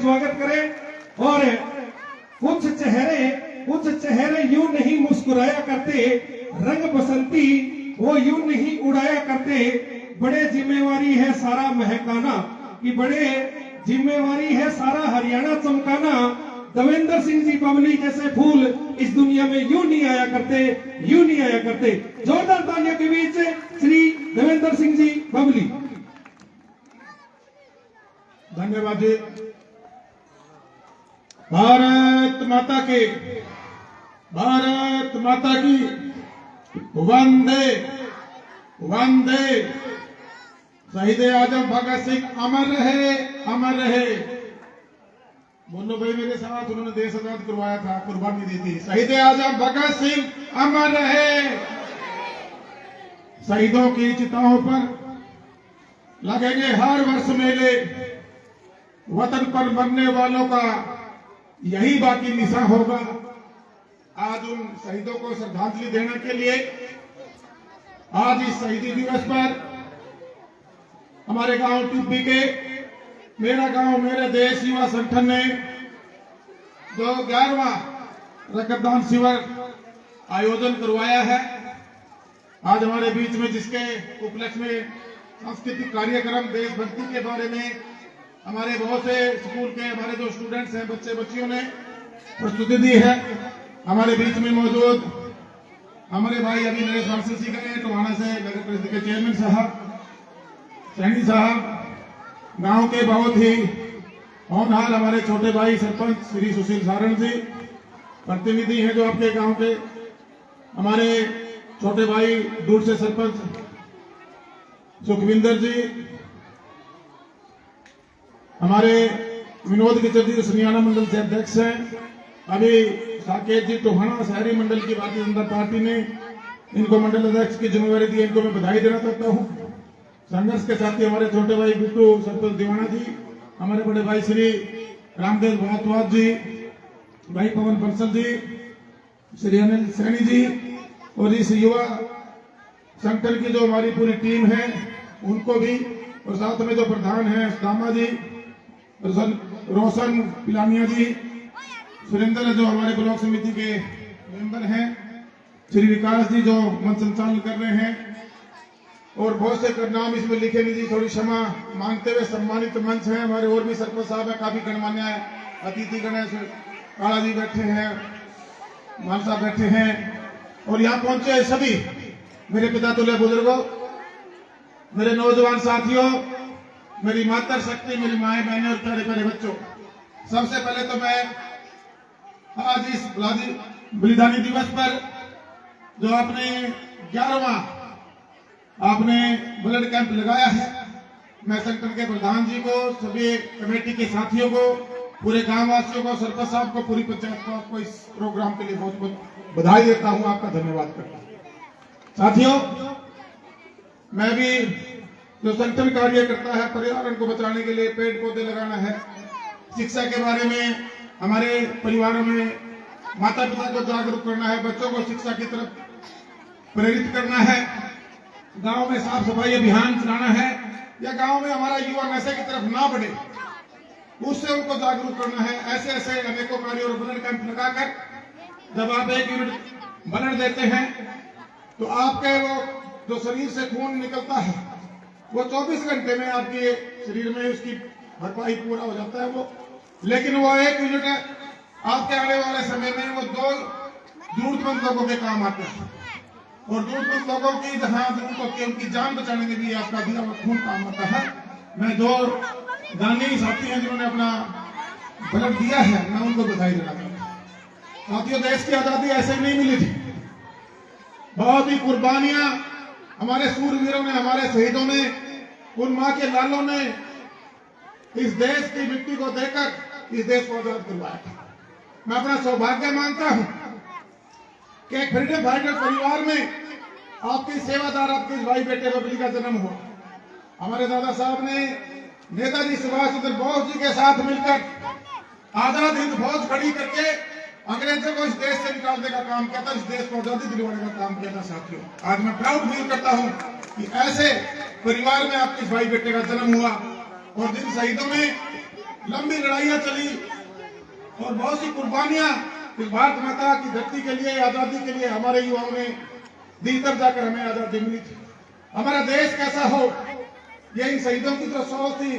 स्वागत करें। और कुछ चेहरे यूं नहीं मुस्कुराया करते, रंग बसंती वो यूं नहीं उड़ाया करते। बड़े जिम्मेवारी है सारा महकाना, कि बड़े जिम्मेवारी है सारा हरियाणा चमकाना। देवेंद्र सिंह जी बबली जैसे फूल इस दुनिया में यूं नहीं आया करते, यूं नहीं आया करते। जोरदार तालियों के बीच श्री देवेंद्र सिंह जी बबली। धन्यवाद जी। भारत माता की, भारत माता की वंदे वंदे। शहीद आजम भगत सिंह अमर रहे, अमर रहे। बोलो भाई मेरे साथ, उन्होंने देश आजाद करवाया था, कुर्बानी दी थी। शहीद आजम भगत सिंह अमर रहे। शहीदों की चिताओं पर लगेंगे हर वर्ष मेले। वतन पर मरने वालों का यही बाकी निशा होगा। आज उन शहीदों को श्रद्धांजलि देने के लिए आज इस शहीदी दिवस पर हमारे गांव टिब्बी के मेरा गांव मेरे देश युवा संगठन ने जो 11वां रक्तदान शिविर आयोजन करवाया है आज हमारे बीच में, जिसके उपलक्ष्य में सांस्कृतिक कार्यक्रम देशभक्ति के बारे में हमारे बहुत से स्कूल के हमारे जो स्टूडेंट्स हैं, बच्चे बच्चियों ने प्रस्तुति दी है। हमारे बीच में मौजूद हमारे भाई अभी नरेश वांसल जी गए टोहाना से, नगर परिषद के चेयरमैन साहब, सैनी साहब, गांव के बहुत ही होनहार हमारे छोटे भाई सरपंच श्री सुशील सारण जी, प्रतिनिधि हैं जो आपके गांव के, हमारे छोटे भाई दूर से सरपंच सुखविंदर जी, हमारे विनोद किचर जी सनियाना मंडल से अध्यक्ष हैं, अभी साकेत जी टोहाना शहरी मंडल की भारतीय जनता पार्टी ने इनको मंडल अध्यक्ष की जिम्मेवारी दी, इनको मैं बधाई देना चाहता हूं। संघर्ष के साथी हमारे छोटे भाई बिट्टू सरपंच दीवाना जी, हमारे बड़े भाई श्री रामदेव भारद्वाज जी, भाई पवन बंसल जी, श्री अनिल सैनी जी, और इस युवा संगठन की जो हमारी पूरी टीम है उनको भी, और साथ में जो प्रधान है दामा जी, रोशन पिलानिया जी, सुरेंद्र जो हमारे ब्लॉक समिति के मेंबर हैं, श्री विकास जी जो मंच संचालन कर रहे हैं, और बहुत से नाम इसमें लिखे नहीं जी, थोड़ी क्षमा मांगते हुए। सम्मानित मंच है हमारे और भी सरपंच साहब है, काफी गणमान्य अतिथि गणेश काला जी बैठे हैं, मान साहब बैठे हैं, और यहाँ पहुंचे सभी मेरे पिता तुल्य बुजुर्गों, मेरे नौजवान साथियों, मेरी मातृ शक्ति, मेरी माए बहनें और प्यारे प्यारे बच्चों। सबसे पहले तो मैं आज इस बलिदानी दिवस पर जो आपने 11वां आपने ब्लड कैंप लगाया है, मैं संगठन के प्रधान जी को, सभी कमेटी के साथियों को, पूरे गांव वासियों को, सरपंच साहब को, पूरी पंचायत को, आपको इस प्रोग्राम के लिए बहुत बहुत बधाई देता हूं, आपका धन्यवाद करता हूं। साथियों, मैं भी जो संगठन कार्य करता है पर्यावरण को बचाने के लिए, पेड़ पौधे लगाना है, शिक्षा के बारे में हमारे परिवारों में माता पिता को जागरूक करना है, बच्चों को शिक्षा की तरफ प्रेरित करना है, गांव में साफ सफाई अभियान चलाना है, या गांव में हमारा युवा नशे की तरफ ना बढ़े उससे उनको जागरूक करना है। ऐसे ऐसे अनेकों कार्य और ब्लड कैंप लगाकर जब आप 1 यूनिट ब्लड देते हैं तो आपके वो जो शरीर से खून निकलता है वो 24 घंटे में आपके शरीर में उसकी भरपाई पूरा हो जाता है वो, लेकिन वो 1 यूनिट आपके आने वाले समय में वो 2 जरूरतमंद लोगों के काम आते हैं, और जरूरतमंद लोगों की जहां जरूरत होती है उनकी जान बचाने में भी आपका दिया हुआ खून काम आता है। मैं जो दानी साथी हैं जिन्होंने अपना ब्लड दिया है, मैं उनको बधाई देना चाहता हूं। साथियों, देश की आजादी ऐसे ही नहीं मिली थी, बहुत ही कुर्बानियां हमारे सूरवीरों ने, हमारे शहीदों ने, उन मां के लालों ने इस देश की मिट्टी को देकर इस देश को आजाद करवाया था। मैं अपना सौभाग्य मानता हूं कि एक फ्रीडम फाइटर परिवार में आपकी सेवादार आपके भाई बेटे बबली का जन्म हुआ। हमारे दादा साहब ने नेताजी सुभाष चंद्र बोस जी के साथ मिलकर आजाद हिंद फौज खड़ी करके अंग्रेजों को इस देश से निकालने का काम किया था, इस देश को आजादी दिलवाने का काम किया था। साथियों, आज मैं प्राउड फील करता हूं कि ऐसे परिवार में आपके भाई बेटे का जन्म हुआ, और जिन शहीदों ने लंबी लड़ाइयां चली और बहुत सी कुर्बानियां इस भारत माता की धरती के लिए, आजादी के लिए हमारे युवाओं ने दी, तब जाकर हमें आजादी मिली थी। हमारा देश कैसा हो, ये इन शहीदों की जो सोच थी,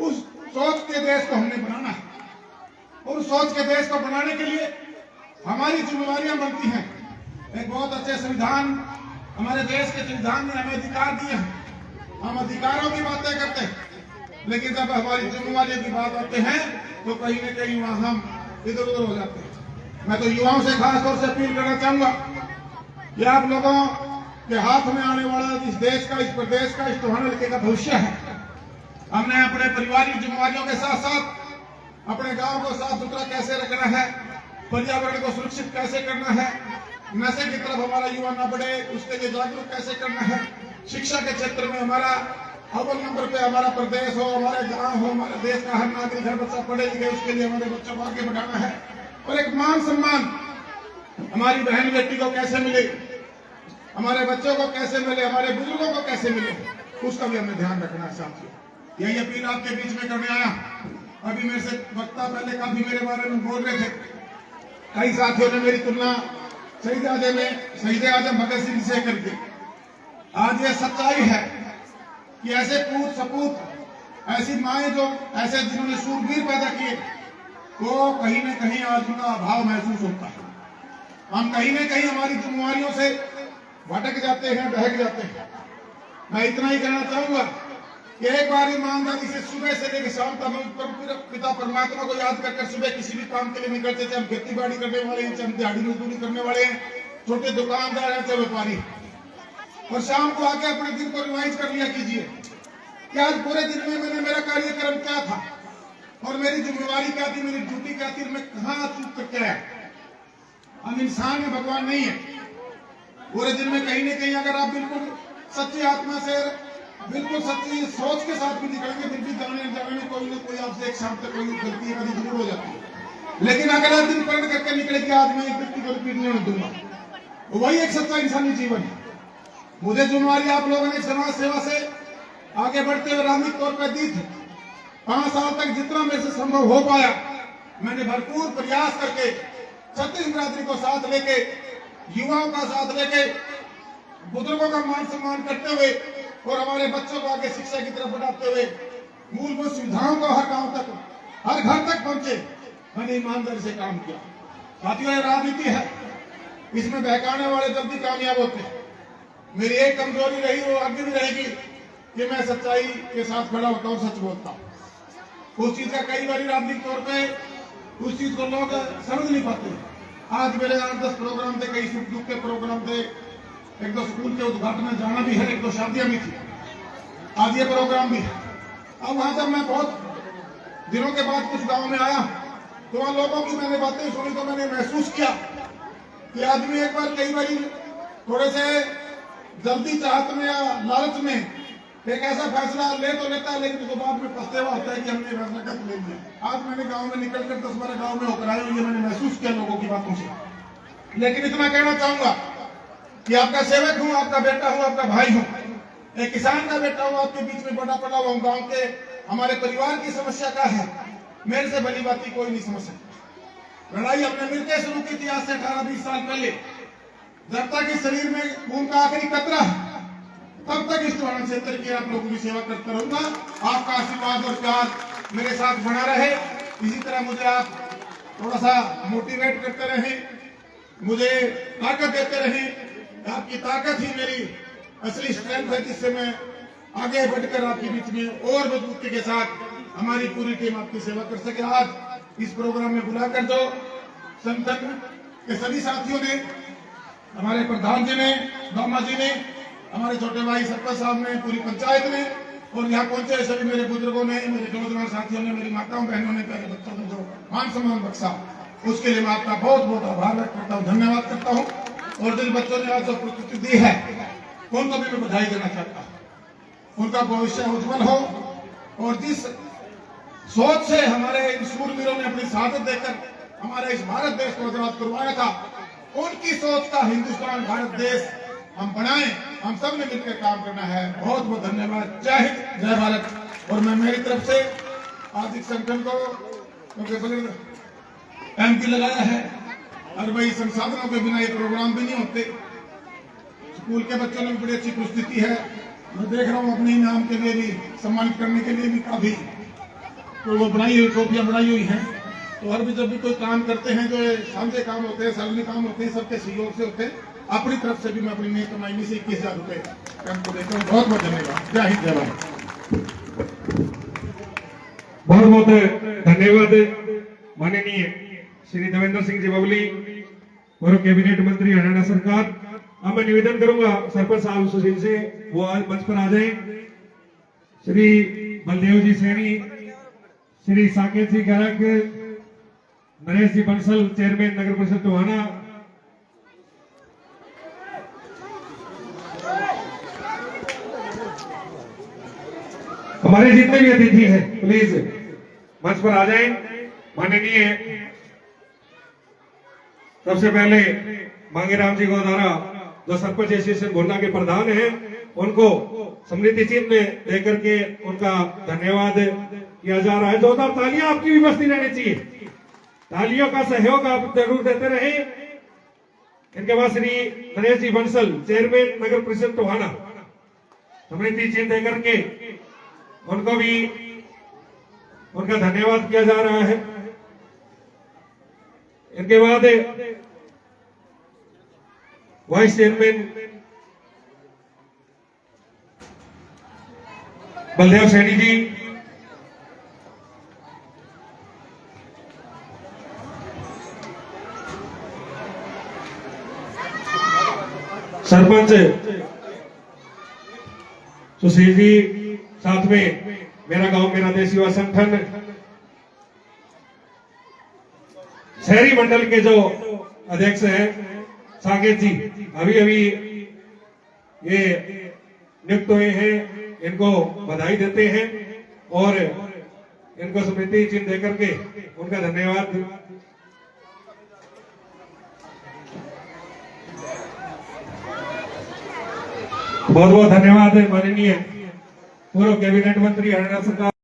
उस सोच के देश को हमने बनाना है। और उस सोच के देश को बनाने के लिए हमारी जिम्मेवारियां बनती हैं। एक बहुत अच्छे संविधान हमारे देश के संविधान ने हमें अधिकार दिए हैं। हम अधिकारों की बातें करते हैं, लेकिन जब हमारी जिम्मेवारियों की बात आते हैं तो कहीं न कहीं वहां हम इधर उधर हो जाते हैं। मैं तो युवाओं से खास तौर से अपील करना चाहूंगा कि आप लोगों के हाथ में आने वाला इस देश का, इस प्रदेश का, इस टोहाना इलाके का भविष्य है। हमने अपने पारिवारिक जिम्मेवारियों के साथ साथ अपने गांव को साफ सुथरा कैसे रखना है, पर्यावरण को सुरक्षित कैसे करना है, नशे की तरफ हमारा युवा न बढ़े उसके लिए जागरूक कैसे करना है, शिक्षा के क्षेत्र में हमारा अव्वल नंबर पे हमारा प्रदेश हो, हमारे गांव हो, हमारे देश का हर नागरिक, हर बच्चा पढ़े लिखे, उसके लिए हमारे बच्चों को आगे बढ़ाना है। और एक मान सम्मान हमारी बहन बेटी को कैसे मिले, हमारे बच्चों को कैसे मिले, हमारे बुजुर्गों को कैसे मिले, उसका भी हमें ध्यान रखना है साथियों। यही अपील आपके बीच में करने आया। अभी मेरे से वक्ता पहले काफी मेरे बारे में बोल रहे थे। कई साथियों ने मेरी तुलना शहीद आजम भगत सिंह से कर दी। आज ये सच्चाई है कि ऐसे पूत सपूत, ऐसी माएं जो ऐसे जिन्होंने सूरवीर पैदा किए, वो कहीं न कहीं आज उनका अभाव महसूस होता है। हम कहीं न कहीं हमारी जिम्मेवारियों से भटक जाते हैं, बहक जाते हैं। मैं इतना ही कहना चाहूंगा कि एक बार ईमानदारी से सुबह से लेकर शाम तक पिता परमात्मा को याद कर सुबह किसी भी काम के लिए निकलते थे। हम खेती बाड़ी करने वाले हैं, चाहे दिहाड़ी मजदूरी करने वाले हैं, छोटे दुकानदार हैं, चाहे व्यापारी, और शाम को आके अपने दिन को रिवाइज कर लिया कीजिए कि आज पूरे दिन में मैंने मेरा कार्यक्रम क्या था और मेरी जिम्मेवारी क्या थी, मेरी ड्यूटी क्या थी, मैं कहाँ चूक करके आया। हम इंसान है, भगवान नहीं है। पूरे दिन में कहीं न कहीं अगर आप बिल्कुल सच्ची आत्मा से, बिल्कुल सच्ची सोच के साथ भी निकलेंगे, फिर भी जाने में कोई ना कोई आपसे एक शाम तक कोई गलती कभी जरूर हो जाती है। लेकिन अगर आप दिन प्रण करके निकले कि आज मैं एक व्यक्ति को रिपीट नहीं होने दूंगा, तो वही एक सच्चा इंसानी जीवन है। मुझे जिम्मेवारी आप लोगों ने समाज सेवा से आगे बढ़ते हुए राजनीतिक तौर पर दी थी। 5 साल तक जितना मेरे से संभव हो पाया मैंने भरपूर प्रयास करके छत्तीस बिरादरी को साथ लेके, युवाओं का साथ लेके, बुजुर्गों का मान सम्मान करते हुए और हमारे बच्चों को आगे शिक्षा की तरफ बढ़ाते हुए मूलभूत सुविधाओं को हर गांव तक, हर घर तक पहुंचे, मैंने ईमानदारी से काम किया। साथियों, ये राजनीति है, इसमें बहकाने वाले जल्दी कामयाब होते हैं। मेरी एक कमजोरी रही, वो आगे भी रहेगी कि मैं सच्चाई के साथ खड़ा होता हूँ, सच बोलता हूँ। उस चीज का कई बार राजनीतिक तौर पे उस चीज को लोग समझ नहीं पाते। आज मेरे 8-10 प्रोग्राम थे, कई सुख दुख के प्रोग्राम थे, 1-2 स्कूल के उद्घाटन में जाना भी है, 1-2 शादियां भी थी, आज ये प्रोग्राम भी है। अब वहां जब मैं बहुत दिनों के बाद कुछ गांव में आया तो वहां लोगों की मैंने बातें सुनी तो मैंने महसूस किया कि आदमी एक बार कई बार थोड़े से जल्दी चाहत में या लालच में एक ऐसा फैसला ले तो लेता है, लेकिन उसके बाद में पछतावा होता है कि हमने फैसला गलत ले लिया। आज मैंने गांव में निकलकर 10-12 गांव में होकर आया, ये मैंने महसूस किया लोगों की बातों से। लेकिन इतना कहना चाहूंगा कि आपका सेवक हूं, आपका बेटा हूं, आपका भाई हूं, एक किसान का बेटा हूं, आपके बीच में बड़ा पड़ा हुआ हूं। गांव के हमारे परिवार की समस्या क्या है, मेरे से भली बात कोई नहीं समझ सकता। लड़ाई हमने मिलकर शुरू की थी आज से 18-20 साल पहले। जब तक इस शरीर में खून का आखिरी कतरा है तब तक इस टोहाना क्षेत्र की आप लोगों की सेवा करता रहूंगा। आपका आशीर्वाद और प्यार मेरे साथ बना रहे, इसी तरह मुझे आप थोड़ा सा मोटिवेट करते रहे, मुझे ताकत देते रहे। आपकी ताकत ही मेरी असली स्ट्रेंथ है, जिससे मैं आगे बढ़कर आपके बीच में और मजबूती के साथ हमारी पूरी टीम आपकी सेवा कर सके। आज इस प्रोग्राम में बुलाकर जो संगठन के सभी साथियों ने, हमारे प्रधान जी ने, दामा जी ने, हमारे छोटे भाई सरपंच साहब ने, पूरी पंचायत ने और यहाँ पहुंचे सभी मेरे बुजुर्गों ने, मेरे नौजवान साथियों ने, मेरी माताओं बहनों ने, प्यारे बच्चों ने जो मान सम्मान बख्शा, उसके लिए मैं आपका बहुत बहुत आभार व्यक्त करता हूँ, धन्यवाद करता हूँ। और जिन बच्चों ने आज जो प्रस्तुति दी है उनको भी मैं बधाई देना चाहता हूँ। उनका भविष्य उज्जवल हो और जिस सोच से हमारे इन सूरवीरों ने अपनी शहादत देकर हमारे इस भारत देश को आजाद करवाया था, उनकी सोच का हिंदुस्तान भारत देश हम बनाएं, हम सब ने मिलकर काम करना है। बहुत बहुत धन्यवाद। जय हिंद, जय भारत। और मैं मेरी तरफ से आर्थिक संगठन को, क्योंकि बगैर एमपी लगाया है और भाई संसाधनों के बिना ये प्रोग्राम भी नहीं होते। स्कूल के बच्चों में बड़ी अच्छी परिस्थिति है। मैं देख रहा हूँ अपने इनाम के लिए भी, सम्मानित करने के लिए भी काफी तो वो बनाई हुई ट्रॉफियां बनाई हुई हैं। तो और भी जब भी कोई काम करते हैं जो साझे काम होते हैं, सार्वजनिक काम होते हैं, सबके सहयोग से होते हैं। अपनी तरफ से भी मैं अपनी नई कमाई में से 21,000 रुपए कैंप को देता हूँ। बहुत बहुत धन्यवाद। जय हिंद, जय भारत। बहुत बहुत धन्यवाद माननीय श्री देवेंद्र सिंह जी बबली, पूर्व कैबिनेट मंत्री हरियाणा सरकार। अब मैं निवेदन करूंगा सरपंच साहब सुशील से, वो आज मंच पर आ जाए। श्री बलदेव जी सैनी, श्री साकेत जी गर्ग, नरेश जी बंसल, चेयरमैन नगर परिषद टोहाना, हमारे जितने भी अतिथि हैं प्लीज मंच पर आ जाएं। माननीय सबसे पहले मांगेराम जी गोदारा जो सरपंच एसोसिएशन गोंडा के प्रधान हैं, उनको स्मृति चिन्ह देकर के उनका धन्यवाद किया जा रहा है। जोरदार तालियां आपकी भी बस्ती रहनी चाहिए। तालियों का सहयोग आप जरूर देते रहे। इनके बाद श्री नरेश जी बंसल, चेयरमैन नगर परिषद टोहाना, स्मृति चिन्ह देकर के उनको भी उनका धन्यवाद किया जा रहा है। इनके बाद वाइस चेयरमैन बलदेव सैनी जी, सरपंच सुशील जी, साथ में मेरा गांव मेरा देश युवा संगठन, शहरी मंडल के जो अध्यक्ष हैं साकेत जी, अभी अभी ये नियुक्त हुए हैं, इनको बधाई देते हैं और इनको स्मृति चिन्ह देकर के उनका धन्यवाद। बहुत बहुत धन्यवाद माननीय पूर्व कैबिनेट मंत्री हरियाणा सरकार।